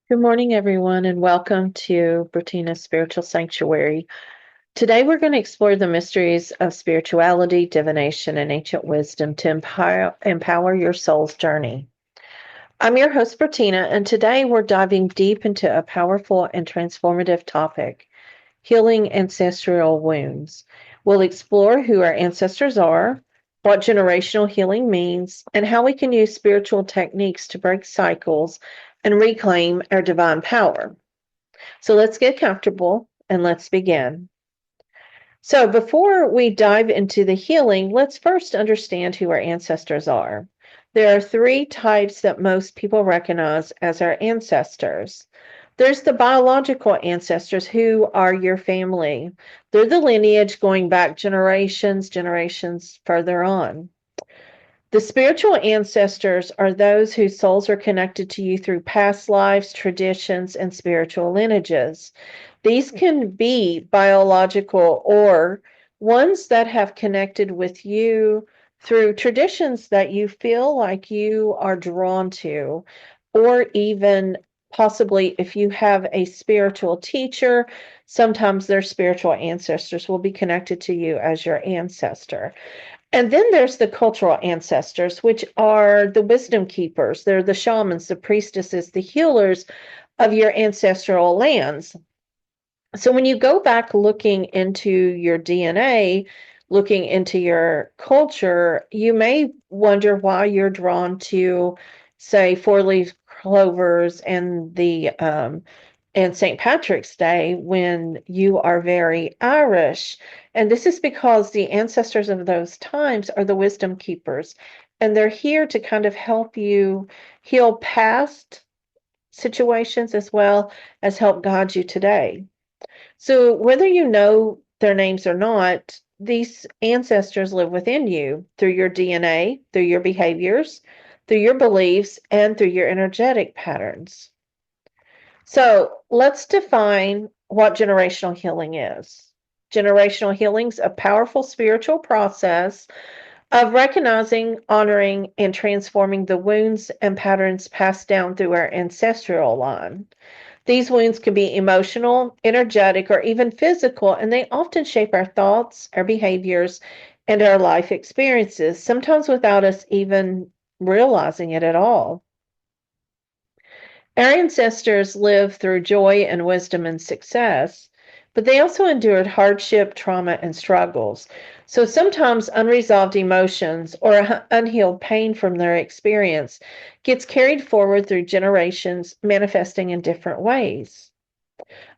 Good morning, everyone, and welcome to Bertina's Spiritual Sanctuary. Today, we're going to explore the mysteries of spirituality, divination, and ancient wisdom to empower your soul's journey. I'm your host, Bertina, and today we're diving deep into a powerful and transformative topic: healing ancestral wounds. We'll explore who our ancestors are, what generational healing means, and how we can use spiritual techniques to break cycles and reclaim our divine power. So let's get comfortable and let's begin. So, before we dive into the healing, let's first understand who our ancestors are. There are three types that most people recognize as our ancestors. There's the biological ancestors, who are your family. They're the lineage going back generations further on. The spiritual ancestors are those whose souls are connected to you through past lives, traditions, and spiritual lineages. These can be biological or ones that have connected with you through traditions that you feel like you are drawn to, or even possibly if you have a spiritual teacher, sometimes their spiritual ancestors will be connected to you as your ancestor. And then there's the cultural ancestors, which are the wisdom keepers. They're the shamans, the priestesses, the healers of your ancestral lands. So when you go back looking into your DNA, looking into your culture, you may wonder why you're drawn to, say, four-leaf clovers and St. Patrick's Day when you are very Irish. And this is because the ancestors of those times are the wisdom keepers, and they're here to kind of help you heal past situations as well as help guide you today. So, whether you know their names or not, these ancestors live within you through your DNA, through your behaviors, through your beliefs, and through your energetic patterns. So, let's define what generational healing is. Generational healing is a powerful spiritual process of recognizing, honoring, and transforming the wounds and patterns passed down through our ancestral line. These wounds can be emotional, energetic, or even physical, and they often shape our thoughts, our behaviors, and our life experiences, sometimes without us even realizing it at all. Our ancestors lived through joy and wisdom and success, but they also endured hardship, trauma, and struggles. So sometimes unresolved emotions or unhealed pain from their experience gets carried forward through generations, manifesting in different ways.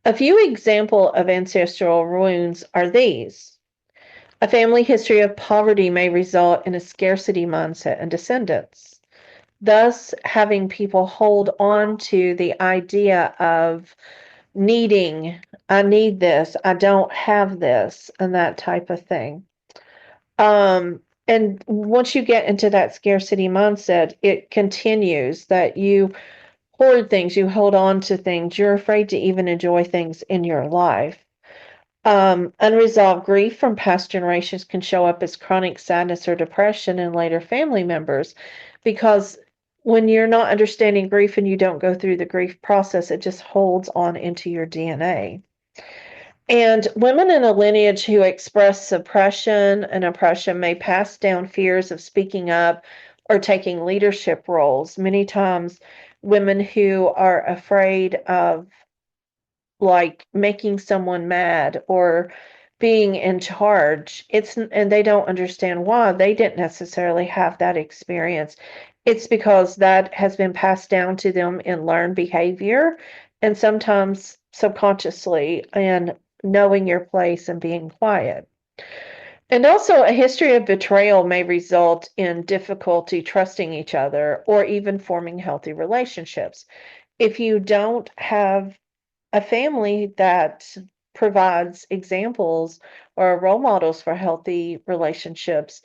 A few examples of ancestral wounds are these. A family history of poverty may result in a scarcity mindset in descendants, thus having people hold on to the idea of needing, I need this, I don't have this, and that type of thing. And once you get into that scarcity mindset, it continues that you hoard things, you hold on to things, you're afraid to even enjoy things in your life. Unresolved grief from past generations can show up as chronic sadness or depression in later family members because when you're not understanding grief and you don't go through the grief process, it just holds on into your DNA. And women in a lineage who express suppression and oppression may pass down fears of speaking up or taking leadership roles. Many times, women who are afraid of like making someone mad or being in charge, and they don't understand why. They didn't necessarily have that experience. It's because that has been passed down to them in learned behavior and sometimes subconsciously, and knowing your place and being quiet. And also, a history of betrayal may result in difficulty trusting each other or even forming healthy relationships. If you don't have a family that provides examples or role models for healthy relationships,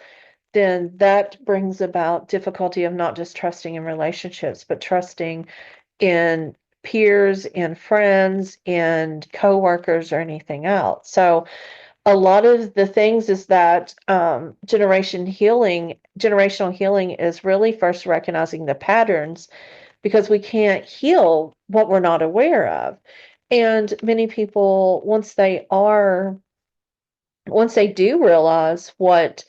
then that brings about difficulty of not just trusting in relationships, but trusting in peers, in friends, in coworkers, or anything else. So a lot of the things is that generational healing is really first recognizing the patterns because we can't heal what we're not aware of. And many people, once they do realize what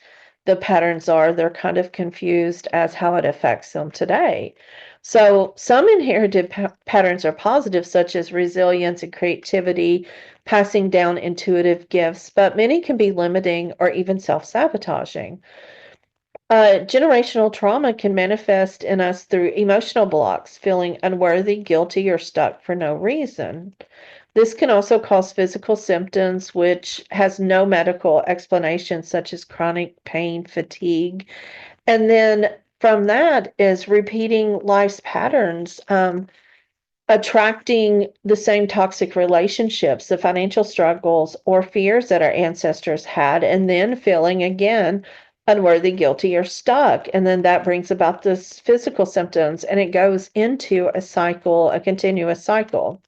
the patterns are, they're kind of confused as how it affects them today. So some inherited patterns are positive, such as resilience and creativity, passing down intuitive gifts, but many can be limiting or even self-sabotaging. Generational trauma can manifest in us through emotional blocks, feeling unworthy, guilty, or stuck for no reason. This can also cause physical symptoms, which has no medical explanation, such as chronic pain, fatigue. And then from that is repeating life's patterns, attracting the same toxic relationships, the financial struggles or fears that our ancestors had, and then feeling again unworthy, guilty, or stuck. And then that brings about this physical symptoms, and it goes into a cycle, a continuous cycle.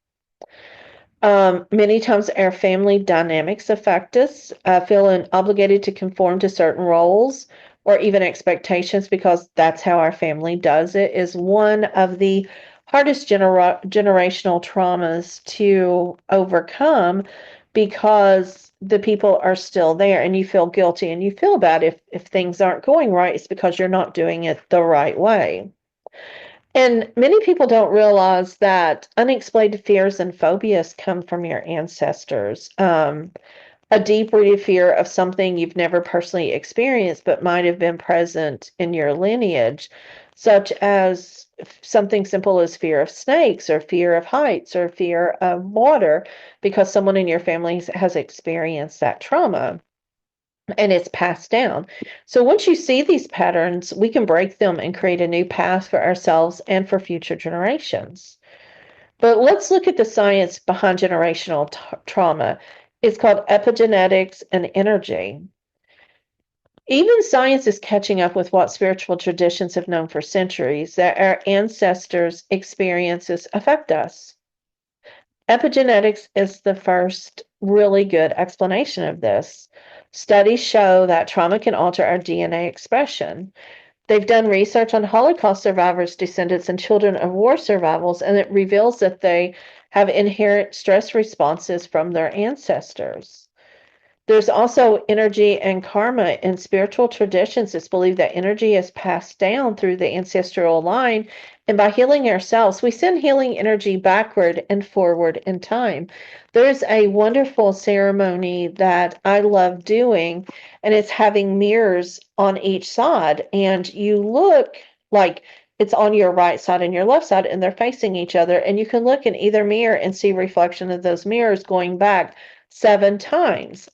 Many times our family dynamics affect us, feeling obligated to conform to certain roles or even expectations because that's how our family does it, is one of the hardest generational traumas to overcome, because the people are still there and you feel guilty and you feel bad if things aren't going right. It's because you're not doing it the right way. And many people don't realize that unexplained fears and phobias come from your ancestors. A deep rooted fear of something you've never personally experienced but might have been present in your lineage, such as something simple as fear of snakes or fear of heights or fear of water, because someone in your family has experienced that trauma and it's passed down. So once you see these patterns, we can break them and create a new path for ourselves and for future generations. But let's look at the science behind generational trauma. It's called epigenetics and energy. Even science is catching up with what spiritual traditions have known for centuries, that our ancestors' experiences affect us. Epigenetics is the first really good explanation of this. Studies show that trauma can alter our DNA expression. They've done research on Holocaust survivors, descendants, and children of war survivors, and it reveals that they have inherent stress responses from their ancestors. There's also energy and karma. In spiritual traditions, it's believed that energy is passed down through the ancestral line, and by healing ourselves, we send healing energy backward and forward in time. There's a wonderful ceremony that I love doing, and it's having mirrors on each side, and you look like it's on your right side and your left side, and they're facing each other, and you can look in either mirror and see reflection of those mirrors going back 7 times.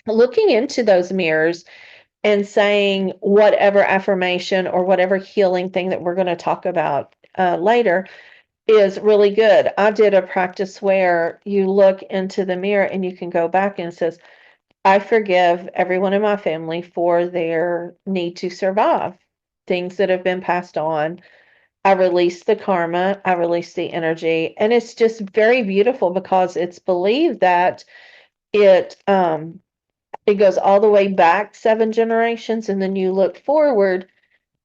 Looking into those mirrors and saying whatever affirmation or whatever healing thing that we're going to talk about later is really good. I did a practice where you look into the mirror and you can go back and it says, I forgive everyone in my family for their need to survive, things that have been passed on. I release the karma, I release the energy, and it's just very beautiful because it's believed that it it goes all the way back 7 generations, and then you look forward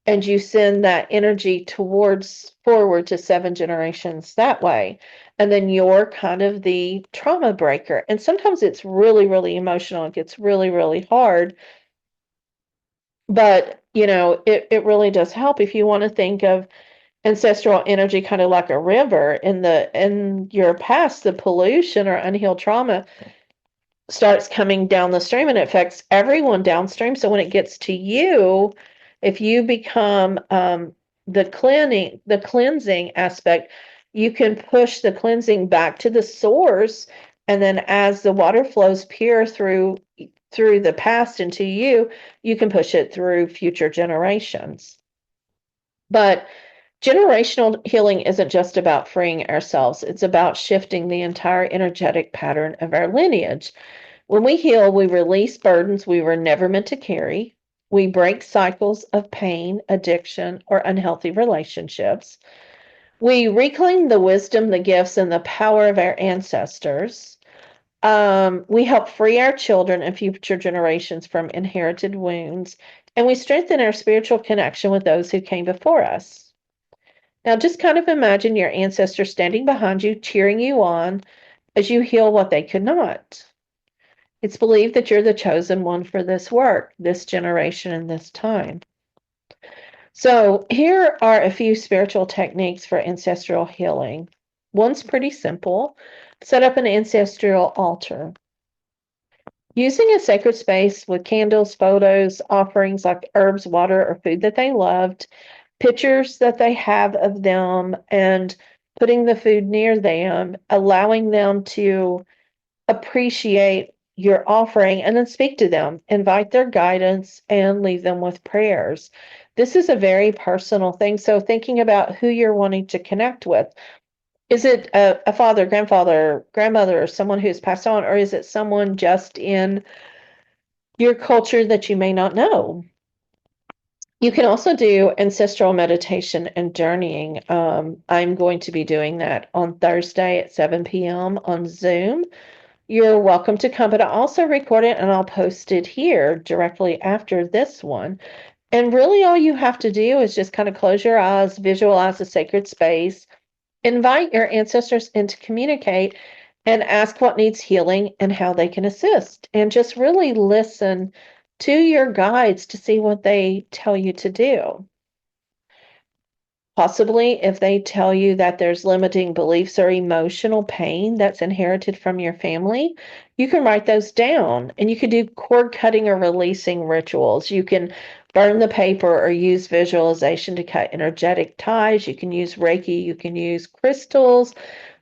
and you send that energy towards forward to 7 generations that way. And then you're kind of the trauma breaker. And sometimes it's really, really emotional. It gets really, really hard. But, it really does help if you want to think of ancestral energy kind of like a river. In your past, the pollution or unhealed trauma starts coming down the stream and it affects everyone downstream. So when it gets to you, if you become the cleansing aspect, you can push the cleansing back to the source. And then as the water flows pure through the past into you, you can push it through future generations. But generational healing isn't just about freeing ourselves. It's about shifting the entire energetic pattern of our lineage. When we heal, we release burdens we were never meant to carry. We break cycles of pain, addiction, or unhealthy relationships. We reclaim the wisdom, the gifts, and the power of our ancestors. We help free our children and future generations from inherited wounds, and we strengthen our spiritual connection with those who came before us. Now, just kind of imagine your ancestors standing behind you, cheering you on as you heal what they could not. It's believed that you're the chosen one for this work, this generation, and this time. So, here are a few spiritual techniques for ancestral healing. One's pretty simple. Set up an ancestral altar. Using a sacred space with candles, photos, offerings like herbs, water, or food that they loved, pictures that they have of them, and putting the food near them, allowing them to appreciate your offering, and then speak to them, invite their guidance, and leave them with prayers. This is a very personal thing. So, thinking about who you're wanting to connect with. Is it a father, grandfather, grandmother, or someone who's passed on, or is it someone just in your culture that you may not know? You can also do ancestral meditation and journeying. I'm going to be doing that on Thursday at 7 p.m. on Zoom. You're welcome to come, but I also record it and I'll post it here directly after this one. And really, all you have to do is just kind of close your eyes, visualize a sacred space, invite your ancestors in to communicate, and ask what needs healing and how they can assist. And just really listen to your guides to see what they tell you to do. Possibly, if they tell you that there's limiting beliefs or emotional pain that's inherited from your family, you can write those down. And you can do cord cutting or releasing rituals. You can burn the paper or use visualization to cut energetic ties. You can use Reiki. You can use crystals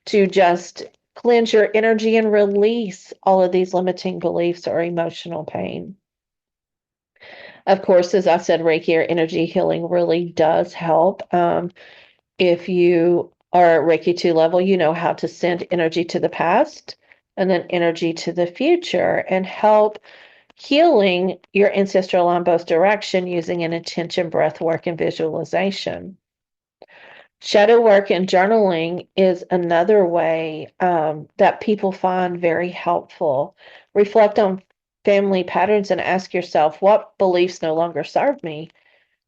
to just cleanse your energy and release all of these limiting beliefs or emotional pain. Of course, as I said, Reiki or energy healing really does help. If you are at Reiki 2 level, you know how to send energy to the past and then energy to the future and help healing your ancestral line both direction using an intention, breath work, and visualization. Shadow work and journaling is another way that people find very helpful. Reflect on family patterns and ask yourself, what beliefs no longer serve me?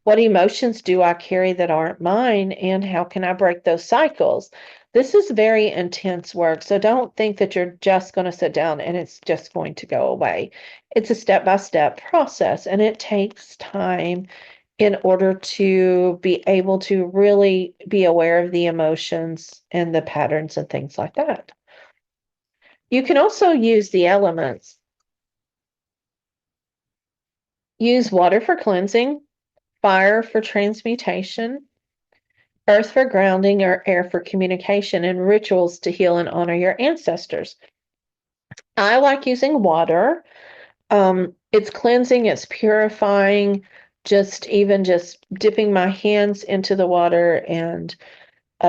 What emotions do I carry that aren't mine? And how can I break those cycles? This is very intense work. So don't think that you're just going to sit down and it's just going to go away. It's a step by step process and it takes time in order to be able to really be aware of the emotions and the patterns and things like that. You can also use the elements. Use water for cleansing, fire for transmutation, earth for grounding, or air for communication, and rituals to heal and honor your ancestors. I like using water. It's cleansing, it's purifying, just dipping my hands into the water and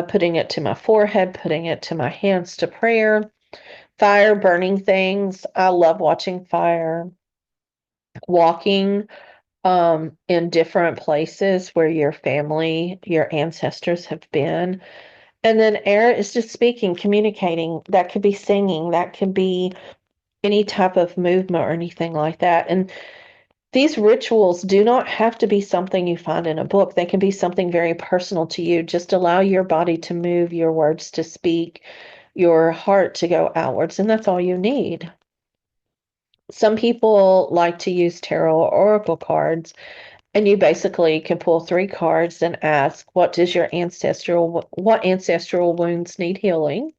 putting it to my forehead, putting it to my hands to prayer. Fire, burning things. I love watching fire. Walking in different places where your family, your ancestors have been. And then air is just speaking, communicating. That could be singing, that could be any type of movement or anything like that. And these rituals do not have to be something you find in a book. They can be something very personal to you. Just allow your body to move, your words to speak, your heart to go outwards, and that's all you need. Some people like to use tarot or oracle cards, and you basically can pull 3 cards and ask, what ancestral wounds need healing?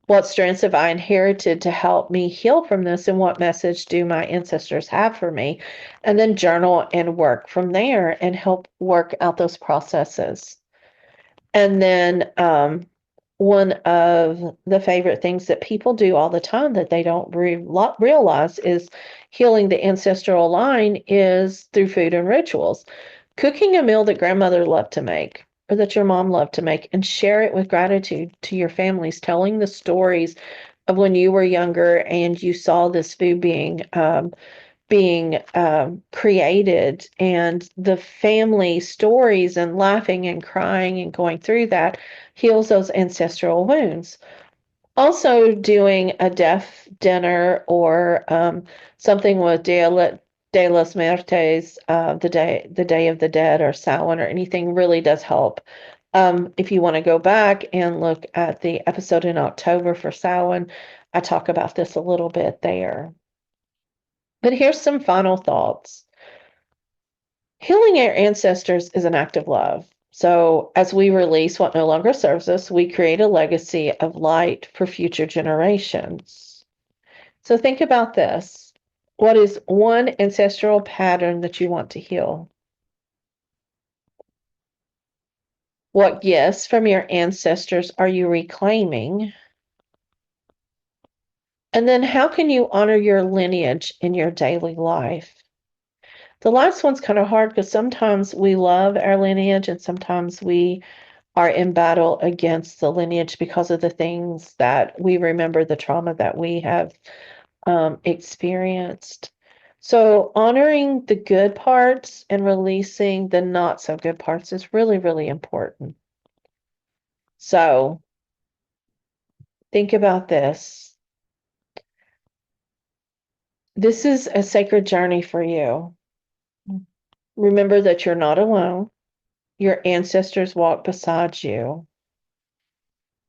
What strengths have I inherited to help me heal from this? And what message do my ancestors have for me? And then journal and work from there and help work out those processes. And then one of the favorite things that people do all the time that they don't realize is healing the ancestral line is through food and rituals. Cooking a meal that grandmother loved to make or that your mom loved to make and share it with gratitude to your families, telling the stories of when you were younger and you saw this food being created and the family stories and laughing and crying and going through that heals those ancestral wounds. Also, doing a death dinner or something with De los Muertos, the Day of the Dead, or Samhain, or anything really does help If you want to go back and look at the episode in October for Samhain, I talk about this a little bit there. But here's some final thoughts. Healing our ancestors is an act of love. So, as we release what no longer serves us, we create a legacy of light for future generations. So, think about this. What is one ancestral pattern that you want to heal? What gifts from your ancestors are you reclaiming? And then, how can you honor your lineage in your daily life? The last one's kind of hard because sometimes we love our lineage and sometimes we are in battle against the lineage because of the things that we remember, the trauma that we have experienced. So, honoring the good parts and releasing the not so good parts is really, really important. So, think about this. This is a sacred journey for you. Remember that you're not alone. Your ancestors walk beside you.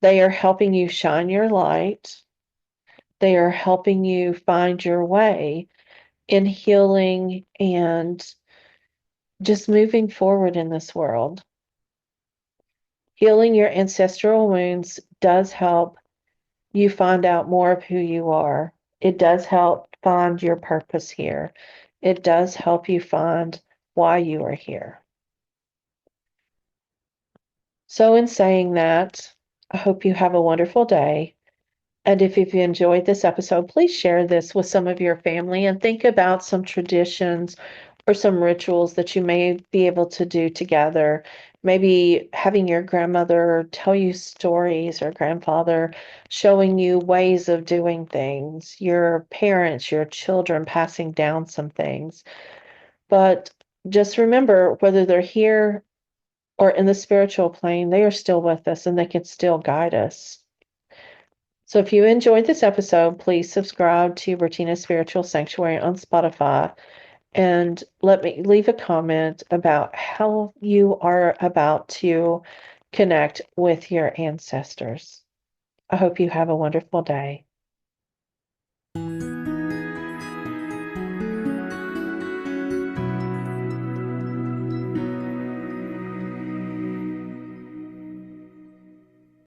They are helping you shine your light. They are helping you find your way in healing and just moving forward in this world. Healing your ancestral wounds does help you find out more of who you are. It does help find your purpose here. It does help you find why you are here. So, in saying that, I hope you have a wonderful day. And if you've enjoyed this episode, please share this with some of your family and think about some traditions or some rituals that you may be able to do together. Maybe having your grandmother tell you stories or grandfather showing you ways of doing things, your parents, your children passing down some things. But just remember, whether they're here or in the spiritual plane, they are still with us and they can still guide us. So if you enjoyed this episode, please subscribe to Bertina's Spiritual Sanctuary on Spotify and let me leave a comment about how you are about to connect with your ancestors. I hope you have a wonderful day.